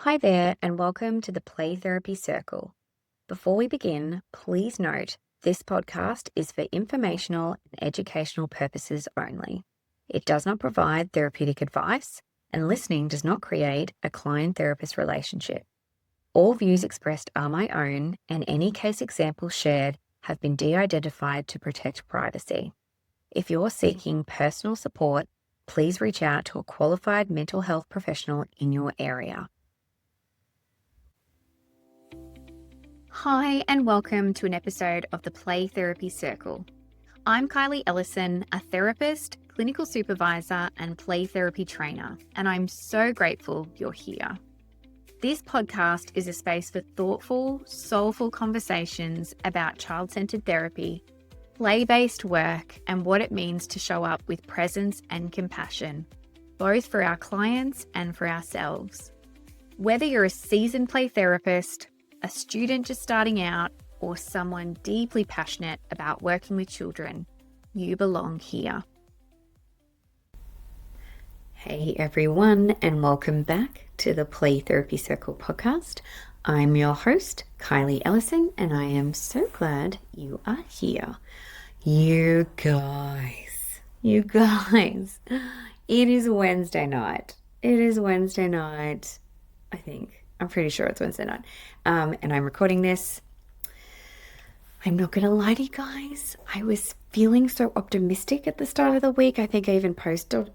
Hi there, and welcome to the Play Therapy Circle. Before we begin, please note this podcast is for informational and educational purposes only. It does not provide therapeutic advice, and listening does not create a client therapist relationship. All views expressed are my own, and any case examples shared have been de identified to protect privacy. If you're seeking personal support, please reach out to a qualified mental health professional in your area. Hi, and welcome to an episode of the Play Therapy Circle. I'm Kylie Ellison, a therapist, clinical supervisor, and play therapy trainer, and I'm so grateful you're here. This podcast is a space for thoughtful, soulful conversations about child-centered therapy, play-based work, and what it means to show up with presence and compassion, both for our clients and for ourselves. Whether you're a seasoned play therapist, a student just starting out, or someone deeply passionate about working with children, you belong here. Hey everyone, and welcome back to the Play Therapy Circle podcast. I'm your host, Kylie Ellison, and I am so glad you are here. You guys, it is Wednesday night. I think. I'm pretty sure it's Wednesday night. And I'm recording this. I'm not going to lie to you guys. I was feeling so optimistic at the start of the week. I think I even posted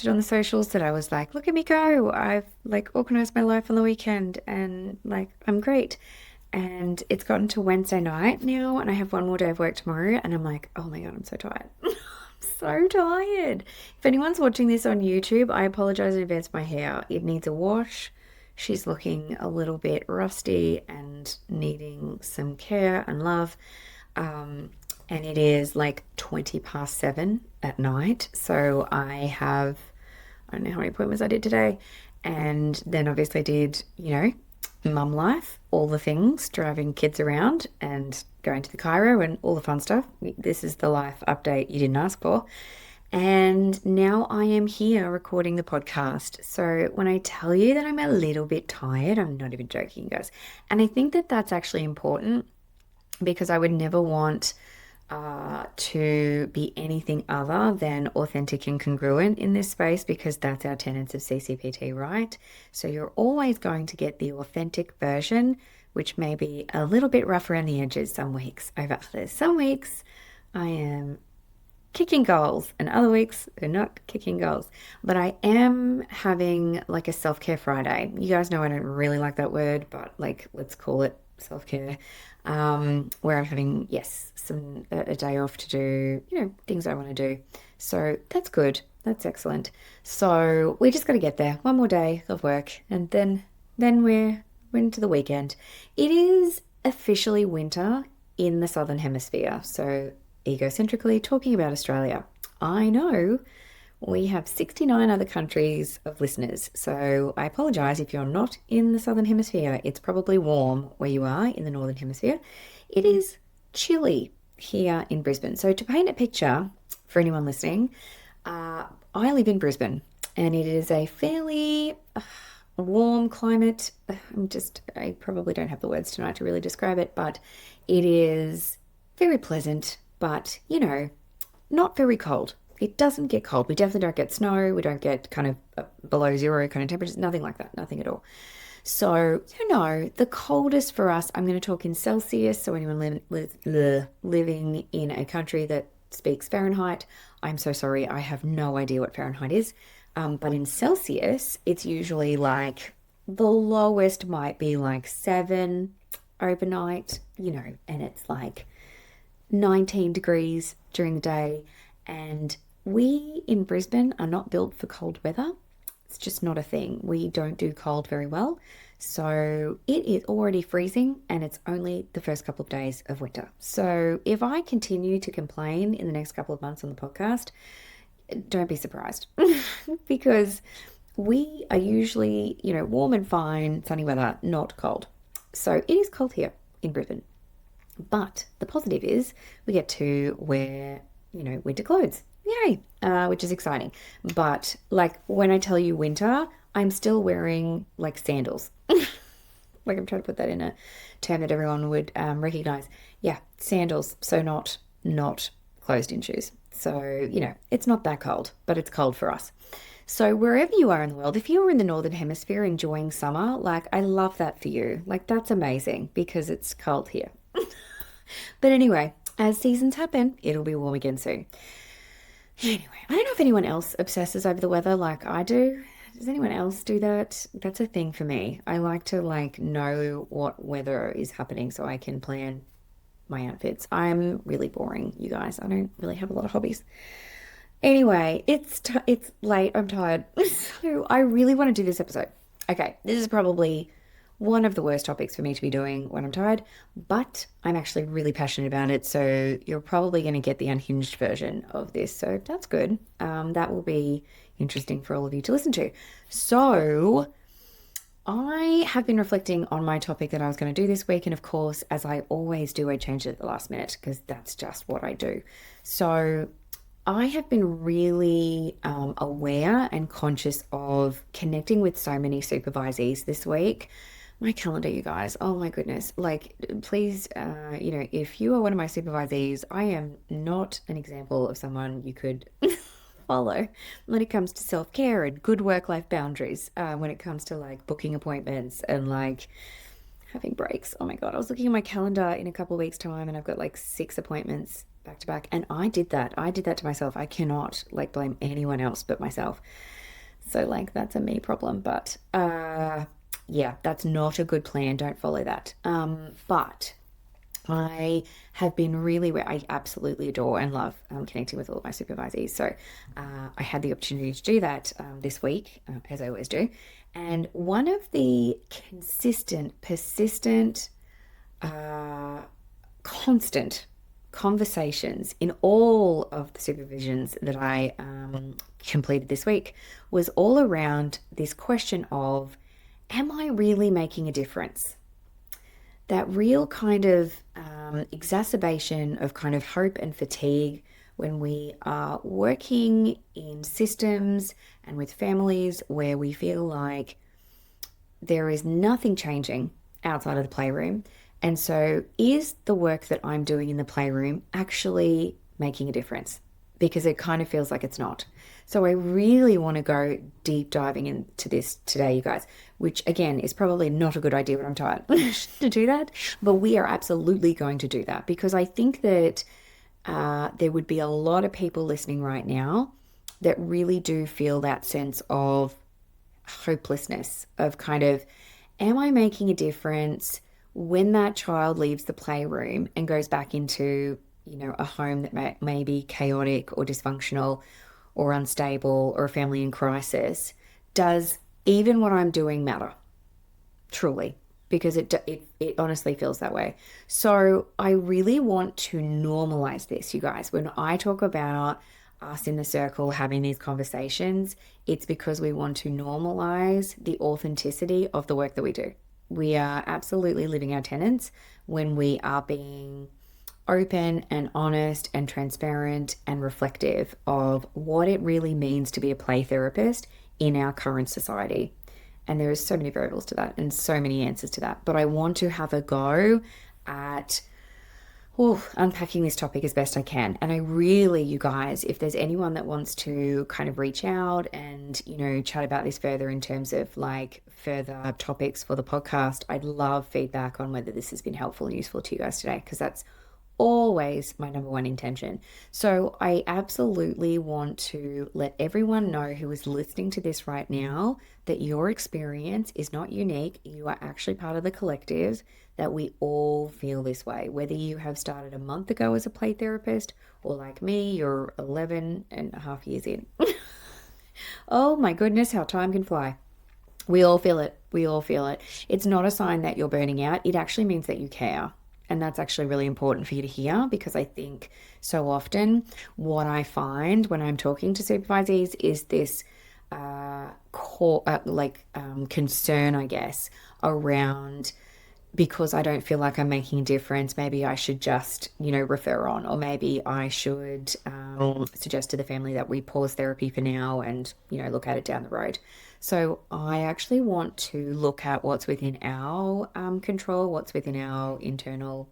on the socials that I was like, look at me go. I've organized my life on the weekend and I'm great. And it's gotten to Wednesday night now and I have one more day of work tomorrow. And I'm like, oh my God, I'm so tired. I'm so tired. If anyone's watching this on YouTube, I apologize in advance for my hair. It needs a wash. She's looking a little bit rusty and needing some care and love. And it is 7:20 at night. So I don't know how many appointments I did today. And then obviously did, mum life, all the things, driving kids around and going to the chiro and all the fun stuff. This is the life update you didn't ask for. And now I am here recording the podcast. So when I tell you that I'm a little bit tired, I'm not even joking, guys. And I think that that's actually important because I would never want to be anything other than authentic and congruent in this space because that's our tenets of CCPT, right? So you're always going to get the authentic version, which may be a little bit rough around the edges some weeks over others. Some weeks I am kicking goals and other weeks are not kicking goals, but I am having a self-care Friday. You guys know I don't really like that word, but let's call it self-care, where I'm having a day off to do things I want to do. So that's good, that's excellent. So we just got to get there, one more day of work, and then we're into the weekend. It is officially winter in the Southern Hemisphere, so egocentrically talking about Australia. I know we have 69 other countries of listeners, so I apologise if you're not in the Southern Hemisphere. It's probably warm where you are in the Northern Hemisphere. It is chilly here in Brisbane. So to paint a picture for anyone listening, I live in Brisbane and it is a fairly warm climate. I probably don't have the words tonight to really describe it, but it is very pleasant. But, not very cold. It doesn't get cold. We definitely don't get snow. We don't get kind of below zero kind of temperatures. Nothing like that. Nothing at all. So, the coldest for us, I'm going to talk in Celsius. So anyone living in a country that speaks Fahrenheit, I'm so sorry. I have no idea what Fahrenheit is. But in Celsius, it's usually the lowest might be 7 overnight, and it's 19 degrees during the day, and we in Brisbane are not built for cold weather. It's just not a thing. We don't do cold very well. So it is already freezing and it's only the first couple of days of winter. So if I continue to complain in the next couple of months on the podcast, don't be surprised because we are usually, warm and fine, sunny weather, not cold. So it is cold here in Brisbane. But the positive is we get to wear, winter clothes. yay, which is exciting. But like when I tell you winter, I'm still wearing like sandals. Like I'm trying to put that in a term that everyone would recognize. Yeah, sandals. So not closed in shoes. So, it's not that cold, but it's cold for us. So wherever you are in the world, if you're in the Northern Hemisphere enjoying summer, like I love that for you. Like that's amazing because it's cold here. But anyway, as seasons happen, it'll be warm again soon. Anyway, I don't know if anyone else obsesses over the weather like I do. Does anyone else do that? That's a thing for me. I like to like know what weather is happening so I can plan my outfits. I'm really boring, you guys. I don't really have a lot of hobbies. Anyway, it's late. I'm tired. So I really want to do this episode. Okay, this is probably one of the worst topics for me to be doing when I'm tired, but I'm actually really passionate about it. So you're probably going to get the unhinged version of this. So that's good. That will be interesting for all of you to listen to. So I have been reflecting on my topic that I was going to do this week. And of course, as I always do, I changed it at the last minute because that's just what I do. So I have been really aware and conscious of connecting with so many supervisees this week. My calendar, you guys. Oh my goodness. Like, please, if you are one of my supervisees, I am not an example of someone you could follow when it comes to self-care and good work-life boundaries, when it comes to like booking appointments and like having breaks. Oh my God. I was looking at my calendar in a couple of weeks' time and I've got like 6 appointments back to back. And I did that. I did that to myself. I cannot like blame anyone else but myself. So like that's a me problem. But yeah, that's not a good plan. Don't follow that. But I have been I absolutely adore and love connecting with all of my supervisees. So I had the opportunity to do that this week, as I always do. And one of the consistent, persistent, constant conversations in all of the supervisions that I completed this week was all around this question of, am I really making a difference? That real kind of exacerbation of kind of hope and fatigue when we are working in systems and with families where we feel like there is nothing changing outside of the playroom. And so is the work that I'm doing in the playroom actually making a difference? Because it kind of feels like it's not. So I really want to go deep diving into this today, you guys, which again is probably not a good idea when I'm tired to do that. But we are absolutely going to do that because I think that there would be a lot of people listening right now that really do feel that sense of hopelessness of kind of, am I making a difference when that child leaves the playroom and goes back into, a home that may be chaotic or dysfunctional or unstable or a family in crisis? Does even what I'm doing matter? Truly, because it honestly feels that way. So I really want to normalize this, you guys. When I talk about us in the circle having these conversations, it's because we want to normalize the authenticity of the work that we do. We are absolutely living our tenets when we are being open and honest and transparent and reflective of what it really means to be a play therapist in our current society. And there are so many variables to that and so many answers to that. But I want to have a go at unpacking this topic as best I can. And I really, you guys, if there's anyone that wants to kind of reach out and, chat about this further in terms of like further topics for the podcast, I'd love feedback on whether this has been helpful and useful to you guys today, because that's always my number one intention. So I absolutely want to let everyone know who is listening to this right now that your experience is not unique. You are actually part of the collective, that we all feel this way. Whether you have started a month ago as a play therapist or like me, you're 11 and a half years in. Oh my goodness, how time can fly. We all feel it. We all feel it. It's not a sign that you're burning out. It actually means that you care. And that's actually really important for you to hear, because I think so often what I find when I'm talking to supervisees is this concern, I guess, around because I don't feel like I'm making a difference, maybe I should just, refer on, or maybe I should suggest to the family that we pause therapy for now and, look at it down the road. So I actually want to look at what's within our control, what's within our internal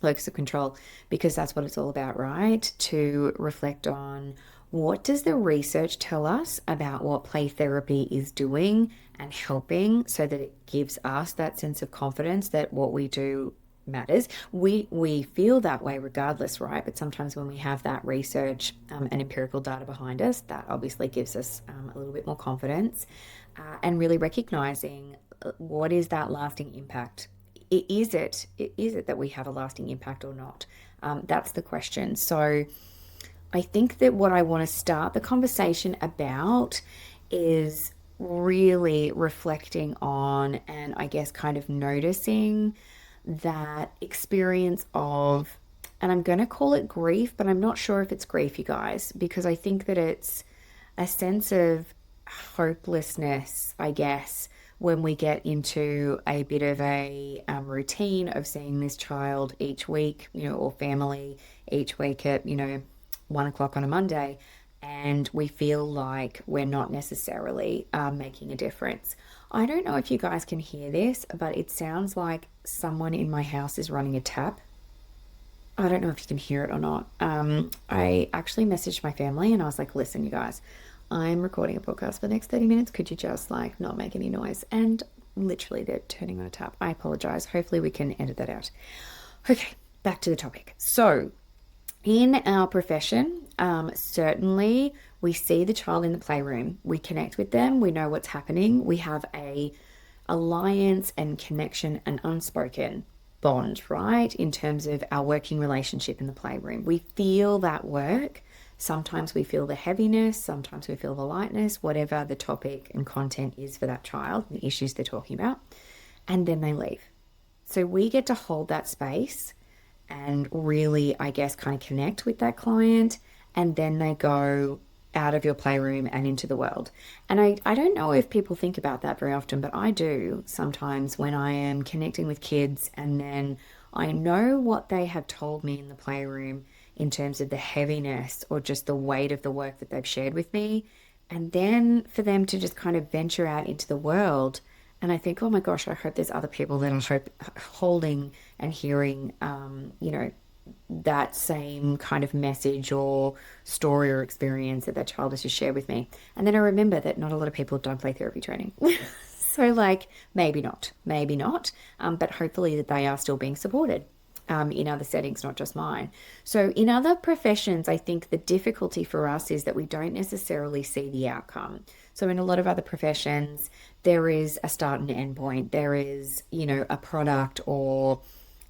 locus of control, because that's what it's all about, right? To reflect on what does the research tell us about what play therapy is doing and helping, so that it gives us that sense of confidence that what we do matters. We feel that way regardless, right? But sometimes when we have that research and empirical data behind us, that obviously gives us a little bit more confidence, and really recognizing what is that lasting impact. Is it that we have a lasting impact or not? That's the question. So I think that what I want to start the conversation about is really reflecting on, and I guess kind of noticing that experience of, and I'm going to call it grief, but I'm not sure if it's grief, you guys, because I think that it's a sense of hopelessness, I guess, when we get into a bit of a routine of seeing this child each week, or family each week at, 1 o'clock on a Monday, and we feel like we're not necessarily making a difference. I don't know if you guys can hear this, but it sounds like someone in my house is running a tap. I don't know if you can hear it or not. I actually messaged my family and I was like, listen, you guys, I'm recording a podcast for the next 30 minutes. Could you just like not make any noise? And literally they're turning on a tap. I apologize. Hopefully we can edit that out. Okay, back to the topic. So in our profession, certainly we see the child in the playroom. We connect with them. We know what's happening. We have a alliance and connection and unspoken bond, right? In terms of our working relationship in the playroom. We feel that work. Sometimes we feel the heaviness, sometimes we feel the lightness, whatever the topic and content is for that child, the issues they're talking about, and then they leave. So we get to hold that space and really, I guess, kind of connect with that client, and then they go out of your playroom and into the world. And I don't know if people think about that very often, but I do sometimes when I am connecting with kids and then I know what they have told me in the playroom in terms of the heaviness or just the weight of the work that they've shared with me. And then for them to just kind of venture out into the world. And I think, oh my gosh, I hope there's other people that are holding and hearing, that same kind of message or story or experience that child has just shared with me. And then I remember that not a lot of people have done play therapy training. So like, maybe not, but hopefully that they are still being supported in other settings, not just mine. So in other professions, I think the difficulty for us is that we don't necessarily see the outcome. So in a lot of other professions, there is a start and end point. There is, a product or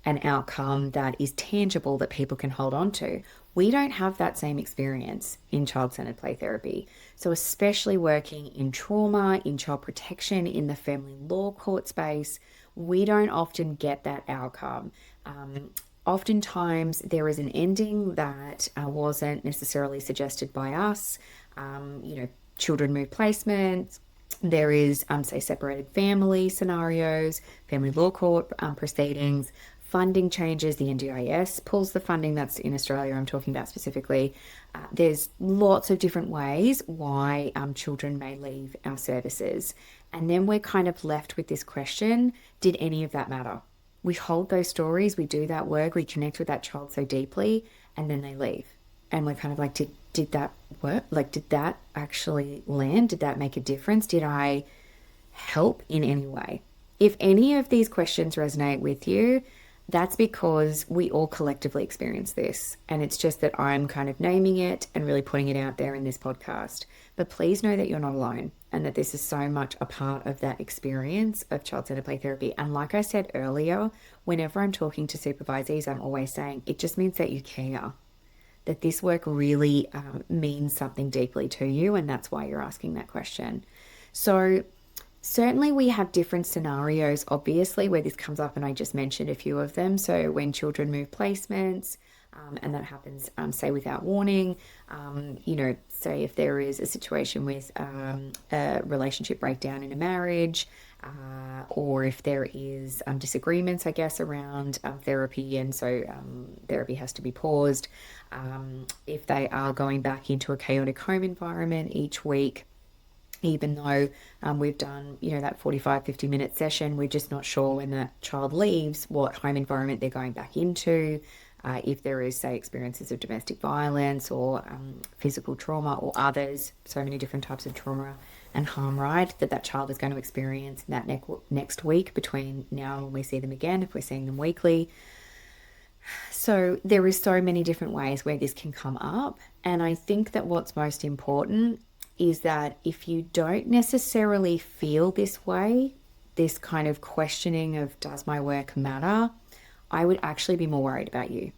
an outcome that is tangible that people can hold on to. We don't have that same experience in child-centered play therapy. So especially working in trauma, in child protection, in the family law court space, we don't often get that outcome. Oftentimes there is an ending that wasn't necessarily suggested by us. Children move placements. There is, say, separated family scenarios, family law court proceedings, funding changes. The NDIS pulls the funding that's in Australia, I'm talking about specifically. There's lots of different ways why children may leave our services. And then we're kind of left with this question, did any of that matter? We hold those stories, we do that work, we connect with that child so deeply, and then they leave. And we're kind of like, did that work? Like, did that actually land? Did that make a difference? Did I help in any way? If any of these questions resonate with you, that's because we all collectively experience this. And it's just that I'm kind of naming it and really putting it out there in this podcast. But please know that you're not alone and that this is so much a part of that experience of child-centered play therapy. And like I said earlier, whenever I'm talking to supervisees, I'm always saying it just means that you care, that this work really means something deeply to you. And that's why you're asking that question. So certainly we have different scenarios, obviously, where this comes up, and I just mentioned a few of them. So when children move placements, and that happens, say, without warning, say if there is a situation with a relationship breakdown in a marriage, or if there is disagreements, I guess, around therapy, and so therapy has to be paused. If they are going back into a chaotic home environment each week, even though we've done, that 45, 50-minute session, we're just not sure when that child leaves what home environment they're going back into. If there is, say, experiences of domestic violence or physical trauma or others, so many different types of trauma and harm, right, that child is going to experience in that next week between now and when we see them again, if we're seeing them weekly. So there is so many different ways where this can come up. And I think that what's most important is that if you don't necessarily feel this way, this kind of questioning of does my work matter, I would actually be more worried about you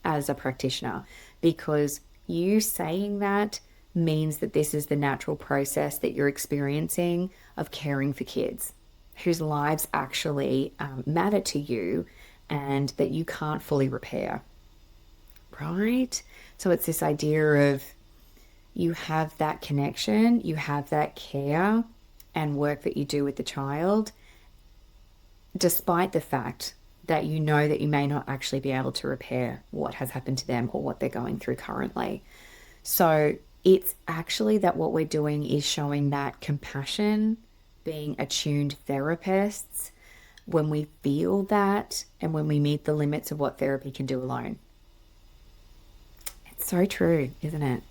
as a practitioner, because you saying that means that this is the natural process that you're experiencing of caring for kids whose lives actually matter to you and that you can't fully repair, right? So it's this idea of you have that connection, you have that care and work that you do with the child, despite the fact that you know that you may not actually be able to repair what has happened to them or what they're going through currently. So it's actually that what we're doing is showing that compassion, being attuned therapists, when we feel that and when we meet the limits of what therapy can do alone. It's so true, isn't it?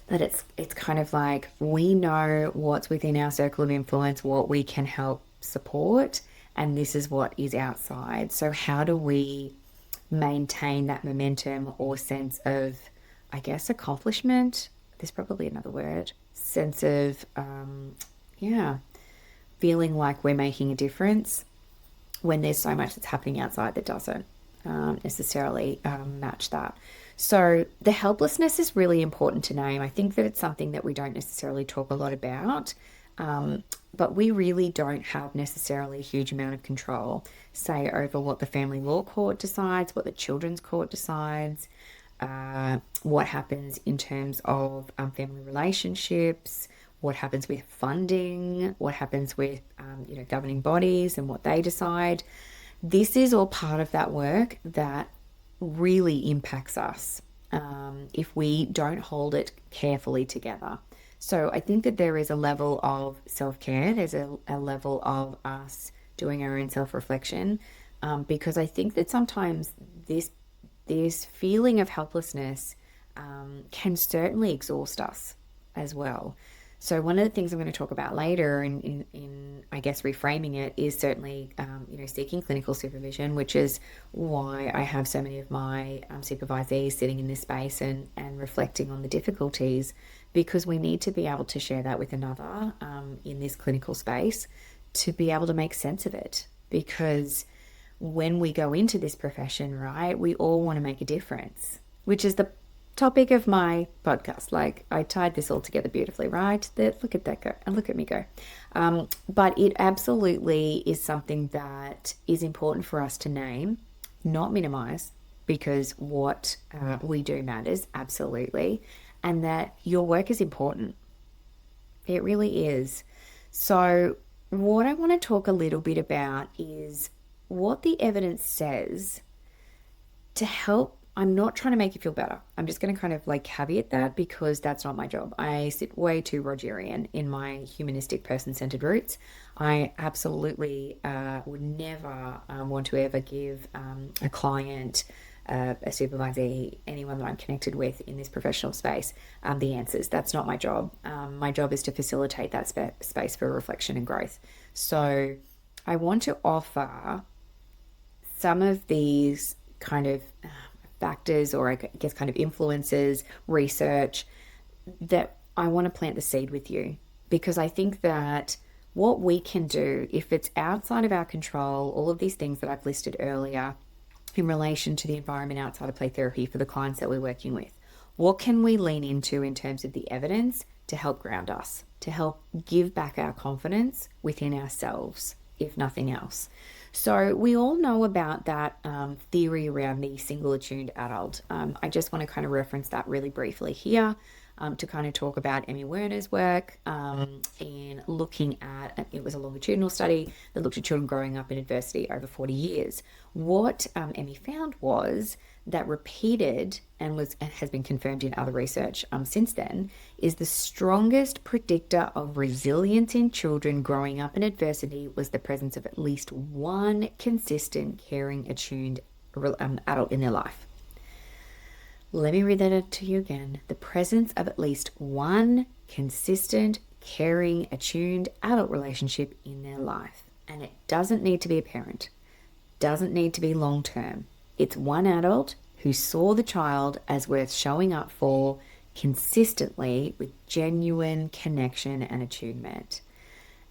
That it's kind of like we know what's within our circle of influence, what we can help support, and this is what is outside. So how do we maintain that momentum or sense of, I guess, accomplishment? There's probably another word. Sense of, feeling like we're making a difference when there's so much that's happening outside that doesn't necessarily match that. So the helplessness is really important to name. I think that it's something that we don't necessarily talk a lot about, but we really don't have necessarily a huge amount of control, say, over what the family law court decides, what the children's court decides, what happens in terms of family relationships, what happens with funding, what happens with governing bodies and what they decide. This is all part of that work that really impacts us if we don't hold it carefully together. So I think that there is a level of self-care, there's a level of us doing our own self-reflection, because I think that sometimes this feeling of helplessness can certainly exhaust us as well. So one of the things I'm going to talk about later in I guess, reframing it is certainly, seeking clinical supervision, which is why I have so many of my supervisees sitting in this space and reflecting on the difficulties, because we need to be able to share that with another in this clinical space to be able to make sense of it. Because when we go into this profession, right, we all want to make a difference, which is the topic of my podcast. Like, I tied this all together beautifully, right? Look at that go, and look at me go. But it absolutely is something that is important for us to name, not minimize, because what we do matters, absolutely, and that your work is important. It really is. So what I want to talk a little bit about is what the evidence says to help. I'm not trying to make you feel better. I'm just going to kind of caveat that, because that's not my job. I sit way too Rogerian in my humanistic person-centered roots. I absolutely would never want to ever give a client, a supervisee, anyone that I'm connected with in this professional space, the answers. That's not my job. My job is to facilitate that space for reflection and growth. So I want to offer some of these kind of factors, or I guess kind of influences, research, that I want to plant the seed with you, because I think that what we can do, if it's outside of our control, all of these things that I've listed earlier in relation to the environment outside of play therapy for the clients that we're working with, what can we lean into in terms of the evidence to help ground us, to help give back our confidence within ourselves, if nothing else? So we all know about that theory around the single attuned adult. I just want to kind of reference that really briefly here. to kind of talk about Emmy Werner's work in looking at, it was a longitudinal study that looked at children growing up in adversity over 40 years. What Emmy found was that repeated and has been confirmed in other research since then, is the strongest predictor of resilience in children growing up in adversity was the presence of at least one consistent, caring, attuned adult in their life. Let me read that to you again. The presence of at least one consistent, caring, attuned adult relationship in their life. And it doesn't need to be a parent, doesn't need to be long term. It's one adult who saw the child as worth showing up for consistently with genuine connection and attunement.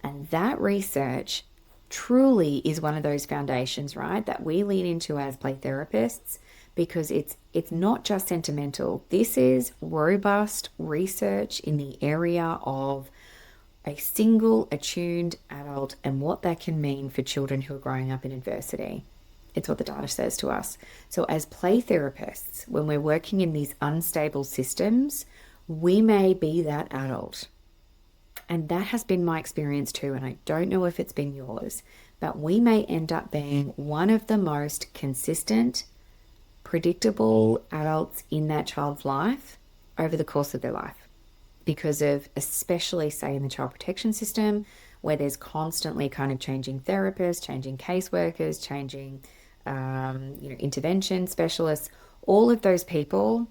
And that research truly is one of those foundations, right, that we lean into as play therapists, because it's not just sentimental. This is robust research in the area of a single attuned adult and what that can mean for children who are growing up in adversity. It's what the data says to us. So as play therapists, when we're working in these unstable systems, we may be that adult. And that has been my experience too, and I don't know if it's been yours, but we may end up being one of the most consistent, predictable adults in that child's life over the course of their life, because of, especially say in the child protection system, where there's constantly kind of changing therapists, changing caseworkers, changing intervention specialists, all of those people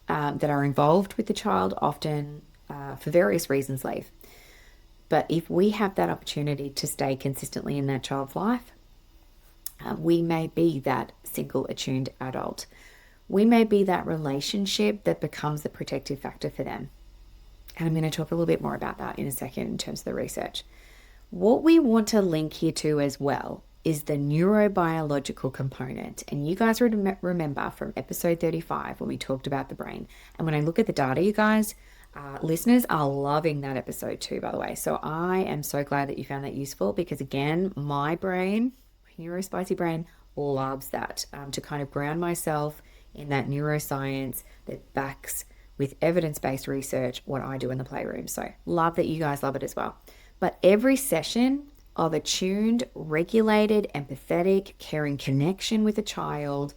that are involved with the child often for various reasons leave. But if we have that opportunity to stay consistently in that child's life, we may be that single attuned adult. We may be that relationship that becomes the protective factor for them. And I'm going to talk a little bit more about that in a second in terms of the research. What we want to link here to as well is the neurobiological component. And you guys remember from episode 35 when we talked about the brain. And when I look at the data, you guys, listeners are loving that episode too, by the way. So I am so glad that you found that useful, because again, my brain, my neurospicy brain, loves that, to kind of ground myself in that neuroscience that backs with evidence-based research what I do in the playroom. So love that you guys love it as well. But every session of attuned, regulated, empathetic, caring connection with a child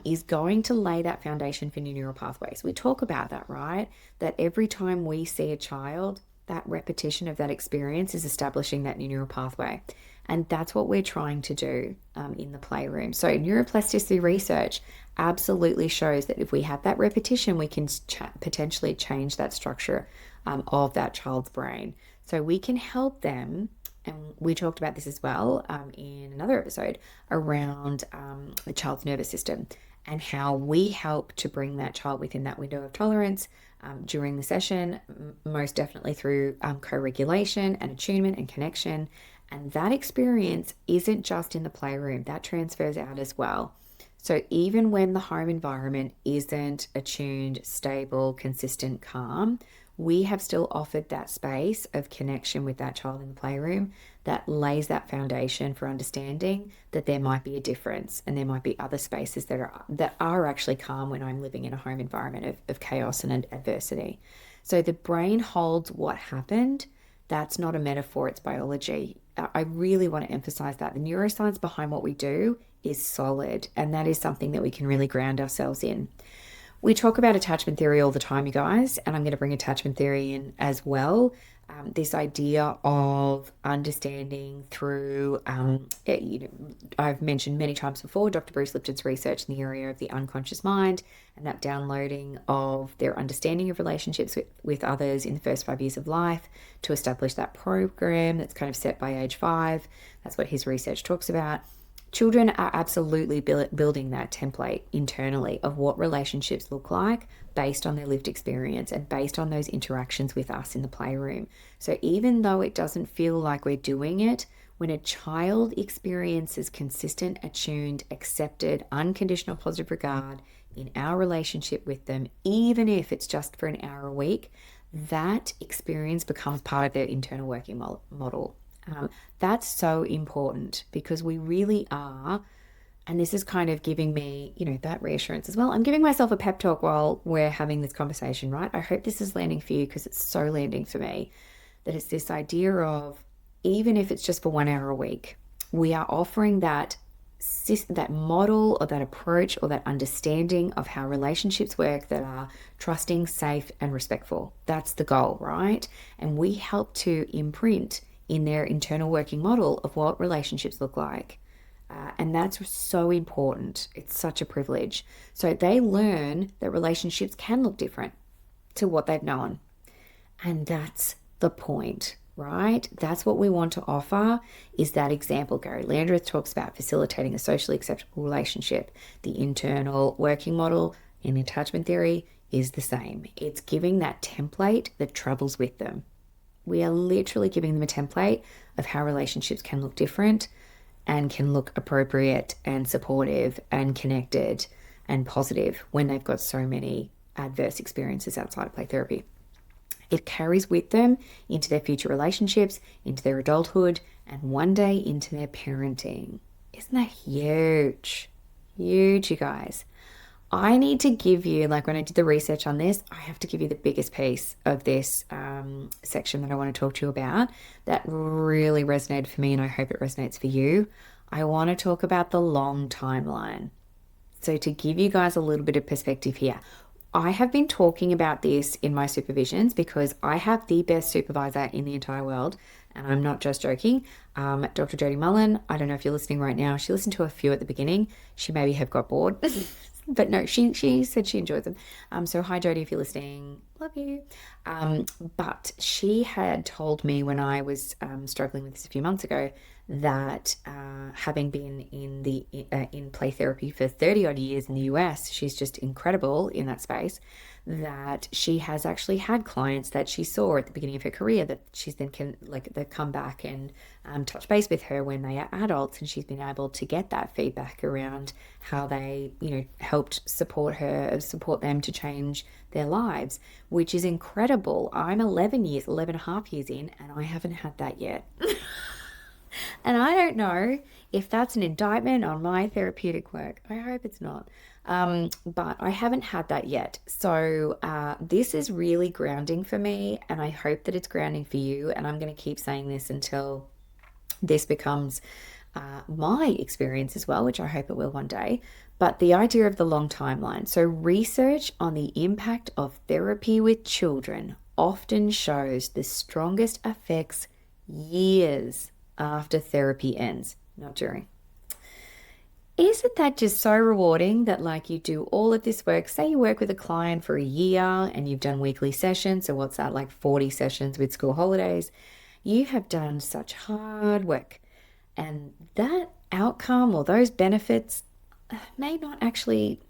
is going to lay that foundation for new neural pathways. We talk about that, right? That every time we see a child, that repetition of that experience is establishing that new neural pathway. And that's what we're trying to do in the playroom. So neuroplasticity research absolutely shows that if we have that repetition, we can potentially change that structure of that child's brain. So we can help them, and we talked about this as well in another episode around the child's nervous system and how we help to bring that child within that window of tolerance during the session, most definitely through co-regulation and attunement and connection. And that experience isn't just in the playroom, that transfers out as well. So even when the home environment isn't attuned, stable, consistent, calm, we have still offered that space of connection with that child in the playroom that lays that foundation for understanding that there might be a difference and there might be other spaces that are actually calm when I'm living in a home environment of chaos and adversity. So the brain holds what happened. That's not a metaphor, it's biology. I really want to emphasize that. The neuroscience behind what we do is solid, and that is something that we can really ground ourselves in. We talk about attachment theory all the time, you guys, and I'm going to bring attachment theory in as well. This idea of understanding through, I've mentioned many times before, Dr. Bruce Lipton's research in the area of the unconscious mind and that downloading of their understanding of relationships with others in the first 5 years of life to establish that program that's kind of set by age 5. That's what his research talks about. Children are absolutely building that template internally of what relationships look like based on their lived experience and based on those interactions with us in the playroom. So even though it doesn't feel like we're doing it, when a child experiences consistent, attuned, accepted, unconditional positive regard in our relationship with them, even if it's just for an hour a week, that experience becomes part of their internal working model. That's so important because we really are And this is kind of giving me, that reassurance as well. I'm giving myself a pep talk while we're having this conversation, right? I hope this is landing for you because it's so landing for me, that it's this idea of, even if it's just for 1 hour a week, we are offering that model or that approach or that understanding of how relationships work that are trusting, safe, and respectful. That's the goal, right? And we help to imprint in their internal working model of what relationships look like. And that's so important. It's such a privilege. So they learn that relationships can look different to what they've known. And that's the point, right? That's what we want to offer, is that example. Gary Landreth talks about facilitating a socially acceptable relationship. The internal working model in attachment theory is the same. It's giving that template that travels with them. We are literally giving them a template of how relationships can look different and can look appropriate and supportive and connected and positive when they've got so many adverse experiences outside of play therapy. It carries with them into their future relationships, into their adulthood, and one day into their parenting. Isn't that huge? Huge, you guys. I need to give you, like when I did the research on this, I have to give you the biggest piece of this section that I want to talk to you about that really resonated for me, and I hope it resonates for you. I want to talk about the long timeline. So to give you guys a little bit of perspective here, I have been talking about this in my supervisions because I have the best supervisor in the entire world, and I'm not just joking. Dr. Jodie Mullen, I don't know if you're listening right now. She listened to a few at the beginning. She maybe have got bored. But no, she said she enjoyed them. So hi, Jodie, if you're listening, love you. But she had told me when I was struggling with this a few months ago that having been in play therapy for 30 odd years in the US, she's just incredible in that space, that she has actually had clients that she saw at the beginning of her career that she's then they come back and touch base with her when they are adults, and she's been able to get that feedback around how they, helped support them to change their lives, which is incredible. I'm 11 and a half years in, and I haven't had that yet. And I don't know if that's an indictment on my therapeutic work. I hope it's not. But I haven't had that yet. So this is really grounding for me, and I hope that it's grounding for you. And I'm going to keep saying this until this becomes my experience as well, which I hope it will one day. But the idea of the long timeline. So research on the impact of therapy with children often shows the strongest effects years after therapy ends, not during. Isn't that just so rewarding that you do all of this work? Say you work with a client for a year and you've done weekly sessions. So what's that, 40 sessions with school holidays? You have done such hard work, and that outcome or those benefits may not actually,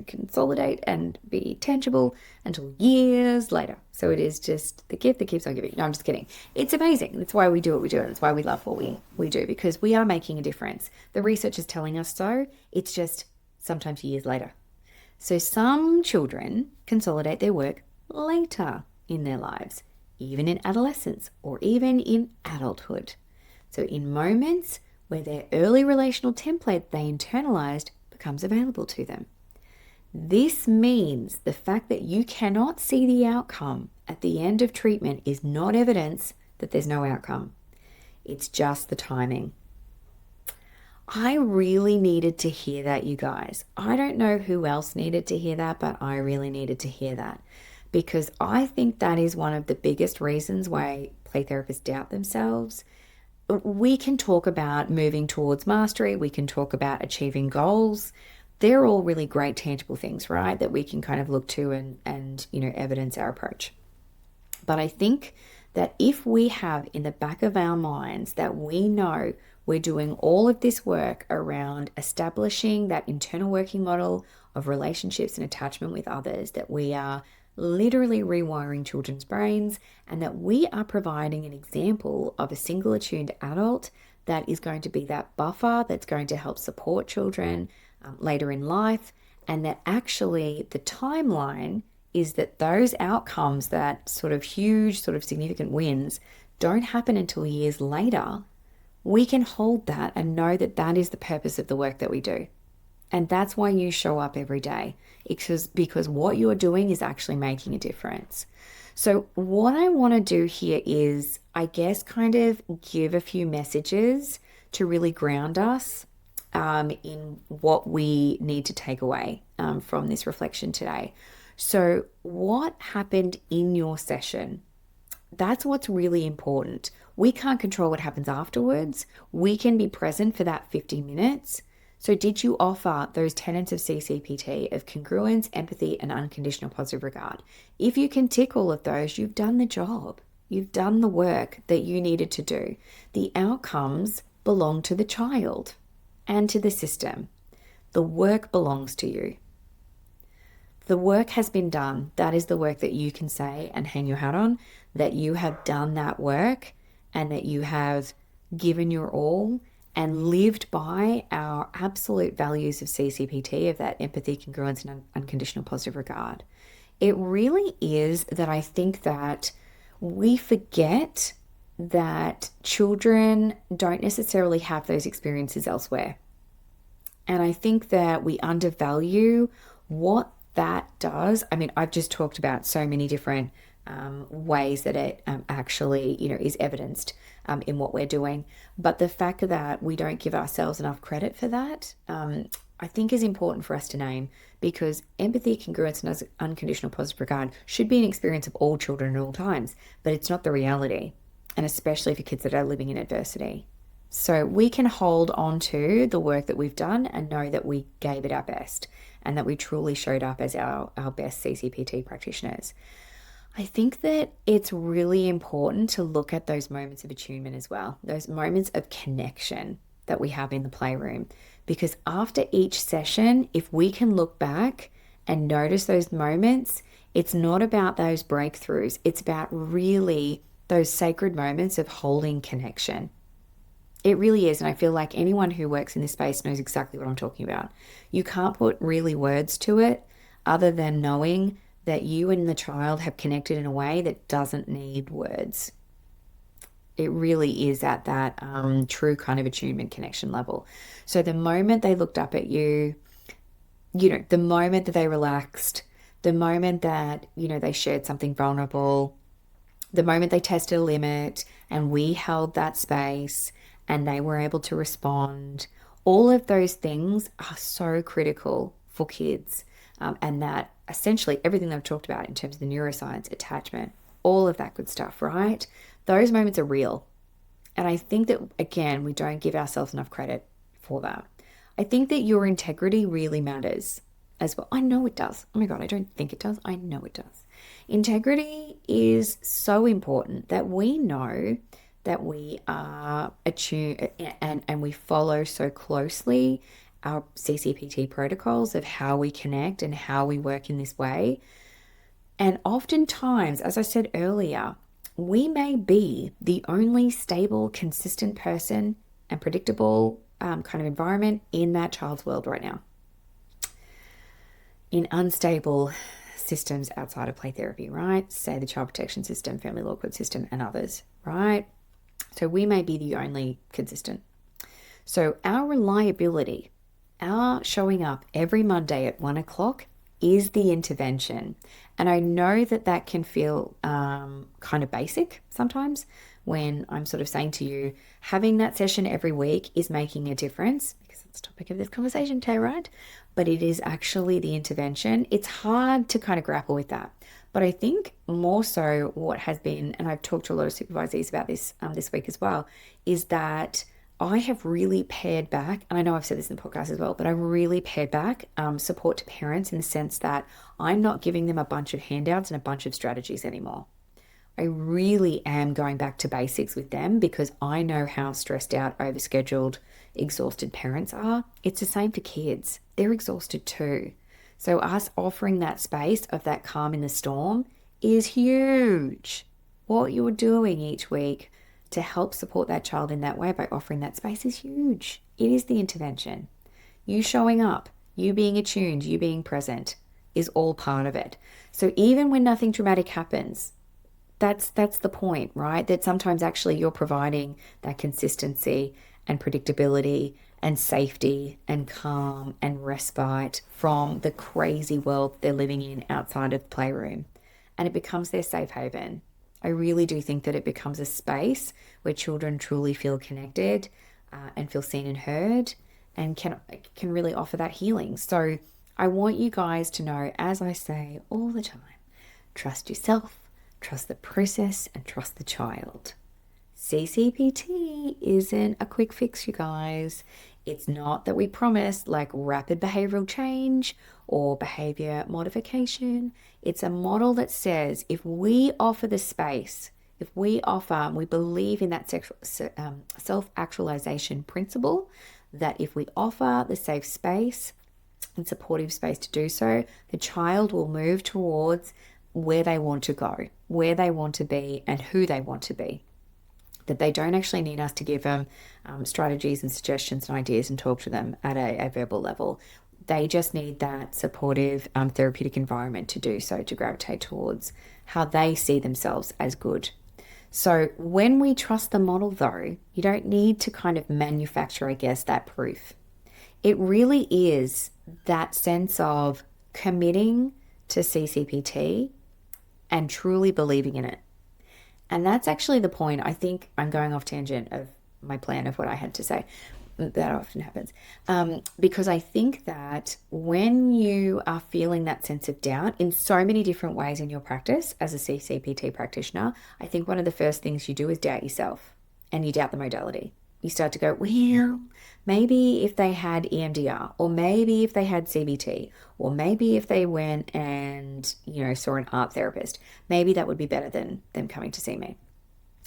consolidate and be tangible until years later. So it is just the gift that keeps on giving. No, I'm just kidding. It's amazing. That's why we do what we do. And that's why we love what we do, because we are making a difference. The research is telling us so. It's just sometimes years later. So some children consolidate their work later in their lives, even in adolescence or even in adulthood. So in moments where their early relational template they internalized becomes available to them. This means the fact that you cannot see the outcome at the end of treatment is not evidence that there's no outcome. It's just the timing. I really needed to hear that, you guys. I don't know who else needed to hear that, but I really needed to hear that, because I think that is one of the biggest reasons why play therapists doubt themselves. We can talk about moving towards mastery. We can talk about achieving goals. They're all really great tangible things, right? That we can kind of look to and evidence our approach. But I think that if we have in the back of our minds that we know we're doing all of this work around establishing that internal working model of relationships and attachment with others, that we are literally rewiring children's brains, and that we are providing an example of a single attuned adult that is going to be that buffer that's going to help support children later in life, and that actually the timeline is that those outcomes, that sort of huge, sort of significant wins, don't happen until years later. We can hold that and know that that is the purpose of the work that we do. And that's why you show up every day, because what you're doing is actually making a difference. So, what I want to do here is, I guess, kind of give a few messages to really ground us in what we need to take away from this reflection today. So, what happened in your session? That's what's really important. We can't control what happens afterwards. We can be present for that 50 minutes. So, did you offer those tenets of CCPT of congruence, empathy, and unconditional positive regard? If you can tick all of those, you've done the job. You've done the work that you needed to do. The outcomes belong to the child and to the system. The work belongs to you. The work has been done. That is the work that you can say and hang your hat on, that you have done that work and that you have given your all and lived by our absolute values of CCPT, of that empathy, congruence, and unconditional positive regard. It really is that I think that we forget that children don't necessarily have those experiences elsewhere. And I think that we undervalue what that does. I mean, I've just talked about so many different ways that it actually, is evidenced in what we're doing. But the fact that we don't give ourselves enough credit for that, I think is important for us to name, because empathy, congruence, and unconditional positive regard should be an experience of all children at all times, but it's not the reality, and especially for kids that are living in adversity. So we can hold on to the work that we've done and know that we gave it our best and that we truly showed up as our best CCPT practitioners. I think that it's really important to look at those moments of attunement as well, those moments of connection that we have in the playroom. Because after each session, if we can look back and notice those moments, it's not about those breakthroughs. It's about really those sacred moments of holding connection. It really is. And I feel like anyone who works in this space knows exactly what I'm talking about. You can't put really words to it other than knowing that you and the child have connected in a way that doesn't need words. It really is at that true kind of attunement connection level. So the moment they looked up at you, the moment that they relaxed, the moment that, they shared something vulnerable, the moment they tested a limit and we held that space and they were able to respond, all of those things are so critical for kids. And that essentially everything that I've talked about in terms of the neuroscience, attachment, all of that good stuff, right? Those moments are real. And I think that, again, we don't give ourselves enough credit for that. I think that your integrity really matters as well. I know it does. Oh my God, I don't think it does. I know it does. Integrity is so important that we know that we are attuned and we follow so closely our CCPT protocols of how we connect and how we work in this way. And oftentimes, as I said earlier, we may be the only stable, consistent person and predictable kind of environment in that child's world right now. In unstable systems outside of play therapy, right? Say the child protection system, family law court system, and others, right? So we may be the only consistent. So our reliability, our showing up every Monday at 1 o'clock is the intervention. And I know that that can feel kind of basic sometimes when I'm sort of saying to you, having that session every week is making a difference, because it's the topic of this conversation today, right? But it is actually the intervention. It's hard to kind of grapple with that. But I think more so what has been, and I've talked to a lot of supervisees about this this week as well, is that I have really pared back, and I know I've said this in the podcast as well, but I really pared back support to parents in the sense that I'm not giving them a bunch of handouts and a bunch of strategies anymore. I really am going back to basics with them because I know how stressed out, overscheduled, exhausted parents are. It's the same for kids. They're exhausted too. So us offering that space of that calm in the storm is huge. What you're doing each week to help support that child in that way by offering that space is huge. It is the intervention. You showing up, you being attuned, you being present is all part of it. So even when nothing dramatic happens, that's the point, right? That sometimes actually you're providing that consistency and predictability and safety and calm and respite from the crazy world they're living in outside of the playroom. And it becomes their safe haven. I really do think that it becomes a space where children truly feel connected and feel seen and heard and can really offer that healing. So I want you guys to know, as I say all the time, trust yourself, trust the process, and trust the child. CCPT isn't a quick fix, you guys. It's not that we promise like rapid behavioral change or behavior modification. It's a model that says if we offer the space, if we offer, and we believe in that self-actualization principle, that if we offer the safe space and supportive space to do so, the child will move towards where they want to go, where they want to be, and who they want to be. That they don't actually need us to give them strategies and suggestions and ideas and talk to them at a verbal level. They just need that supportive therapeutic environment to do so, to gravitate towards how they see themselves as good. So when we trust the model, though, you don't need to kind of manufacture, I guess, that proof. It really is that sense of committing to CCPT and truly believing in it. And that's actually the point. I think I'm going off tangent of my plan of what I had to say. That often happens. Because I think that when you are feeling that sense of doubt in so many different ways in your practice as a CCPT practitioner, I think one of the first things you do is doubt yourself and you doubt the modality. You start to go, well, maybe if they had EMDR, or maybe if they had CBT, or maybe if they went and, saw an art therapist, maybe that would be better than them coming to see me.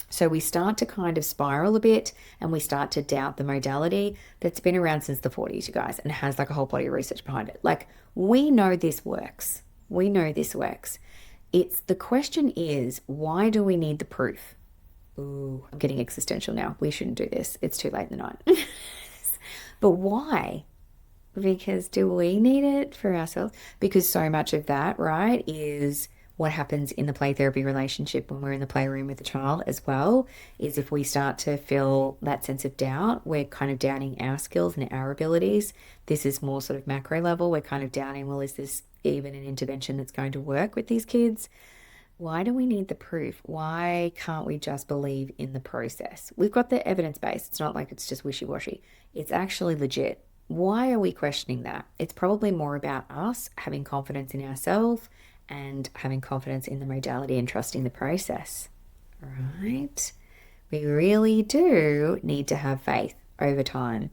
So we start to kind of spiral a bit and we start to doubt the modality that's been around since the 40s, you guys, and has like a whole body of research behind it. Like, we know this works. We know this works. The question is, why do we need the proof? Ooh, I'm getting existential now. We shouldn't do this. It's too late in the night. But why? Because do we need it for ourselves? Because so much of that, right, is what happens in the play therapy relationship when we're in the playroom with the child as well, is if we start to feel that sense of doubt, we're kind of doubting our skills and our abilities. This is more sort of macro level. We're kind of doubting, well, is this even an intervention that's going to work with these kids? Why do we need the proof? Why can't we just believe in the process? We've got the evidence base. It's not like it's just wishy-washy. It's actually legit. Why are we questioning that? It's probably more about us having confidence in ourselves and having confidence in the modality and trusting the process, right? We really do need to have faith over time.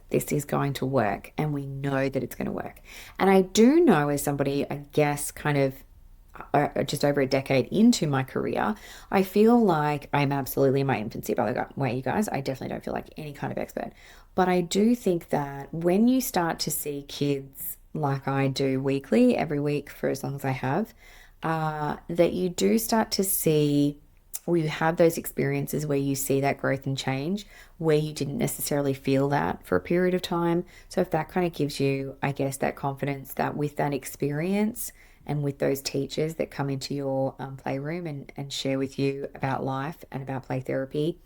This is going to work, and we know that it's going to work. And I do know, as somebody, I guess, kind of just over a decade into my career, I feel like I'm absolutely in my infancy, by the way, you guys. I definitely don't feel like any kind of expert. But I do think that when you start to see kids like I do weekly, every week for as long as I have, that you do start to see, or you have those experiences where you see that growth and change, where you didn't necessarily feel that for a period of time. So if that kind of gives you, I guess, that confidence that with that experience and with those teachers that come into your playroom and share with you about life and about play therapy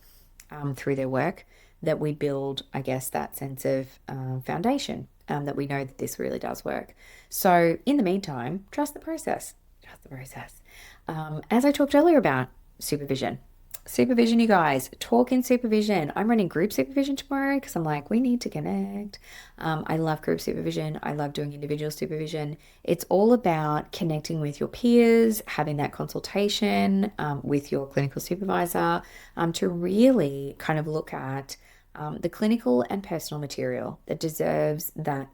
through their work, that we build, I guess, that sense of foundation, that we know that this really does work. So in the meantime, trust the process. Trust the process. As I talked earlier about supervision. Supervision, you guys, talk in supervision. I'm running group supervision tomorrow because I'm like, we need to connect. I love group supervision. I love doing individual supervision. It's all about connecting with your peers, having that consultation with your clinical supervisor to really kind of look at the clinical and personal material that deserves that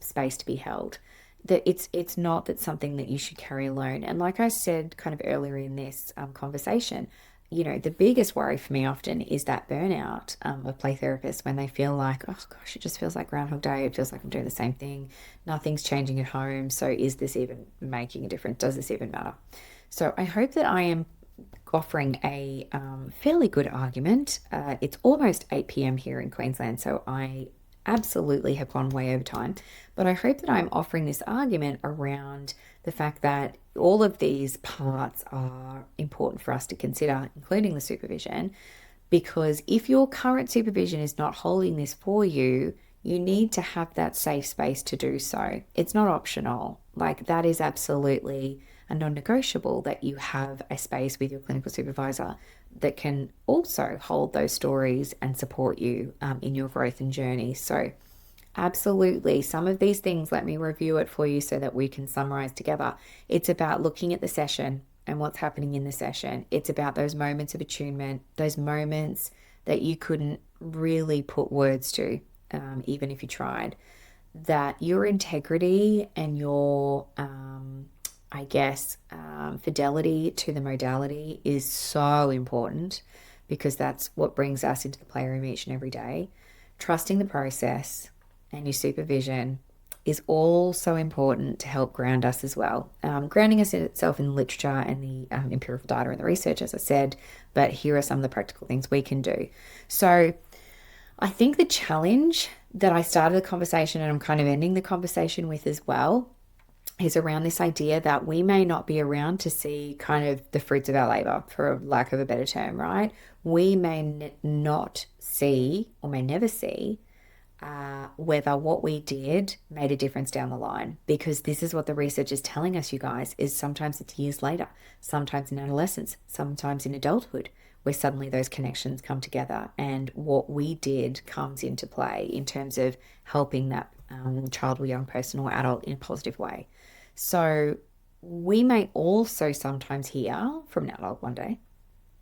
space to be held. That it's not that something that you should carry alone. And like I said kind of earlier in this conversation, the biggest worry for me often is that burnout of play therapists when they feel like, oh gosh, it just feels like Groundhog Day. It feels like I'm doing the same thing. Nothing's changing at home. So is this even making a difference? Does this even matter? So I hope that I am offering a fairly good argument. It's almost 8 p.m. here in Queensland, so I absolutely have gone way over time. But I hope that I'm offering this argument around the fact that all of these parts are important for us to consider, including the supervision, Because if your current supervision is not holding this for you, you need to have that safe space to do so. It's not optional. Like, that is absolutely a non-negotiable, that you have a space with your clinical supervisor that can also hold those stories and support you in your growth and journey. So absolutely, some of these things, let me review it for you so that we can summarize together. It's about looking at the session and what's happening in the session. It's about those moments of attunement, those moments that you couldn't really put words to, even if you tried. That your integrity and your, fidelity to the modality is so important, because that's what brings us into the playroom each and every day. Trusting the process and your supervision is also important to help ground us as well. Grounding us in itself in the literature and the empirical data and the research, as I said, but here are some of the practical things we can do. So I think the challenge that I started the conversation, and I'm kind of ending the conversation with as well, is around this idea that we may not be around to see kind of the fruits of our labor, for lack of a better term, right? We may not see, or may never see, whether what we did made a difference down the line, because this is what the research is telling us, you guys, is sometimes it's years later, sometimes in adolescence, sometimes in adulthood, where suddenly those connections come together and what we did comes into play in terms of helping that child or young person or adult in a positive way. So we may also sometimes hear from an adult one day,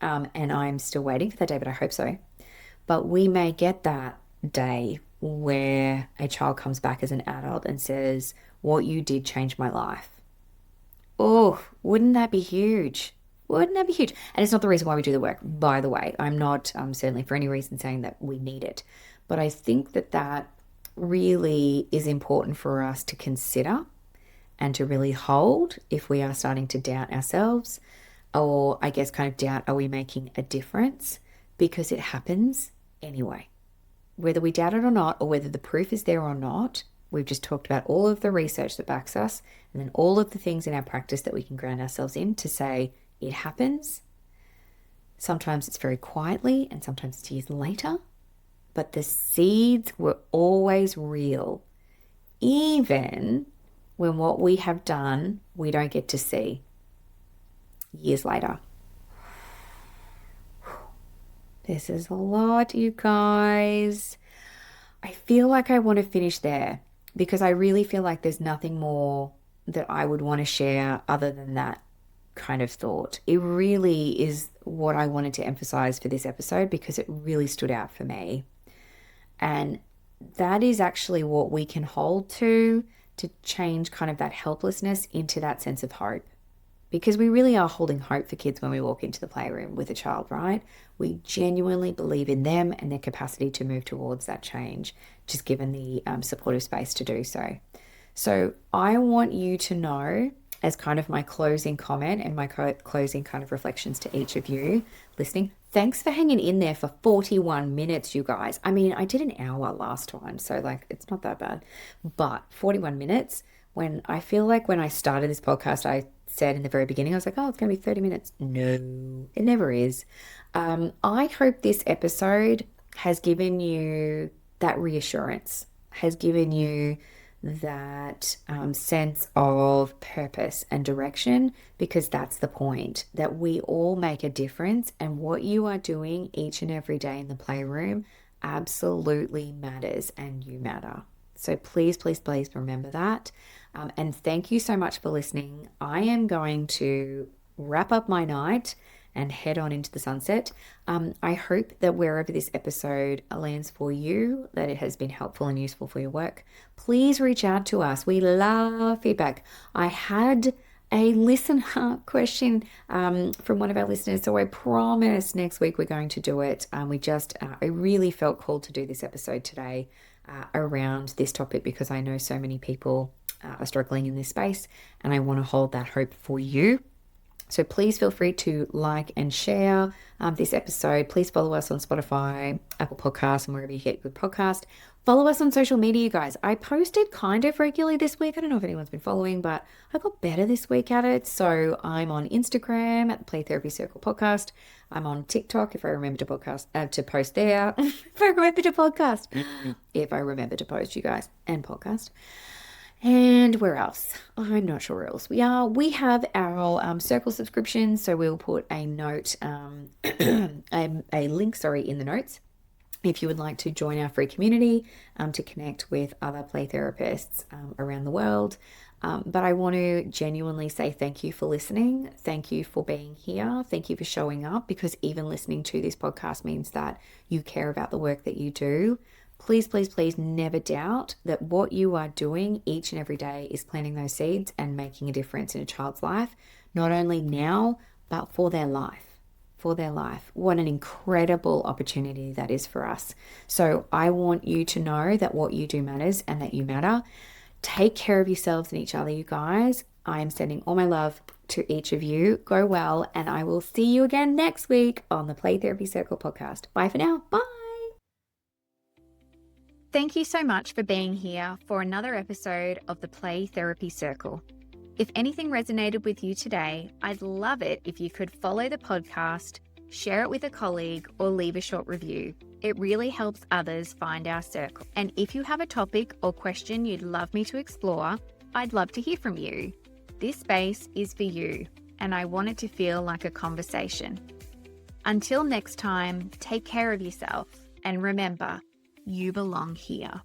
and I'm still waiting for that day, but I hope so. But we may get that day where a child comes back as an adult and says, what you did changed my life. Oh, wouldn't that be huge? Wouldn't that be huge? And it's not the reason why we do the work, by the way. I'm not certainly for any reason saying that we need it. But I think that that really is important for us to consider and to really hold if we are starting to doubt ourselves, or I guess kind of doubt, are we making a difference? Because it happens anyway. Whether we doubt it or not, or whether the proof is there or not, we've just talked about all of the research that backs us, and then all of the things in our practice that we can ground ourselves in to say it happens. Sometimes it's very quietly, and sometimes it's years later, but the seeds were always real, even when what we have done we don't get to see years later. This is a lot, you guys. I feel like I want to finish there, because I really feel like there's nothing more that I would want to share other than that kind of thought. It really is what I wanted to emphasize for this episode, because it really stood out for me. And that is actually what we can hold to change kind of that helplessness into that sense of hope. Because we really are holding hope for kids when we walk into the playroom with a child, right? We genuinely believe in them and their capacity to move towards that change, just given the supportive space to do so. So I want you to know, as kind of my closing comment and my closing kind of reflections to each of you listening, thanks for hanging in there for 41 minutes, you guys. I mean, I did an hour last time, so like it's not that bad. But 41 minutes, when I feel like when I started this podcast, I said in the very beginning, I was like, oh, it's going to be 30 minutes. No, it never is. I hope this episode has given you that reassurance, has given you that sense of purpose and direction, because that's the point, that we all make a difference, and what you are doing each and every day in the playroom absolutely matters, and you matter. So please, please, please remember that. And thank you so much for listening. I am going to wrap up my night and head on into the sunset. I hope that wherever this episode lands for you, that it has been helpful and useful for your work. Please reach out to us. We love feedback. I had a listener question from one of our listeners, so I promise next week we're going to do it. I really felt called to do this episode today around this topic, because I know so many people are struggling in this space, and I want to hold that hope for you. So please feel free to like and share this episode. Please follow us on Spotify, Apple Podcasts, and wherever you get good podcast. Follow us on social media, guys. I posted kind of regularly this week. I don't know if anyone's been following, but I got better this week at it. So I'm on Instagram at the Play Therapy Circle Podcast. I'm on TikTok if I remember to post there. If I remember to podcast. If I remember to post, you guys, and podcast. And where else? I'm not sure where else we are. We have our circle subscription, so we'll put a note, a link, in the notes. If you would like to join our free community to connect with other play therapists around the world. But I want to genuinely say thank you for listening. Thank you for being here. Thank you for showing up, because even listening to this podcast means that you care about the work that you do. Please, please, please never doubt that what you are doing each and every day is planting those seeds and making a difference in a child's life, not only now, but for their life. For their life. What an incredible opportunity that is for us. So I want you to know that what you do matters and that you matter. Take care of yourselves and each other, you guys. I am sending all my love to each of you. Go well, and I will see you again next week on the Play Therapy Circle podcast. Bye for now. Bye. Thank you so much for being here for another episode of the Play Therapy Circle. If anything resonated with you today, I'd love it if you could follow the podcast, share it with a colleague, or leave a short review. It really helps others find our circle. And if you have a topic or question you'd love me to explore, I'd love to hear from you. This space is for you, and I want it to feel like a conversation. Until next time, take care of yourself, and remember, you belong here.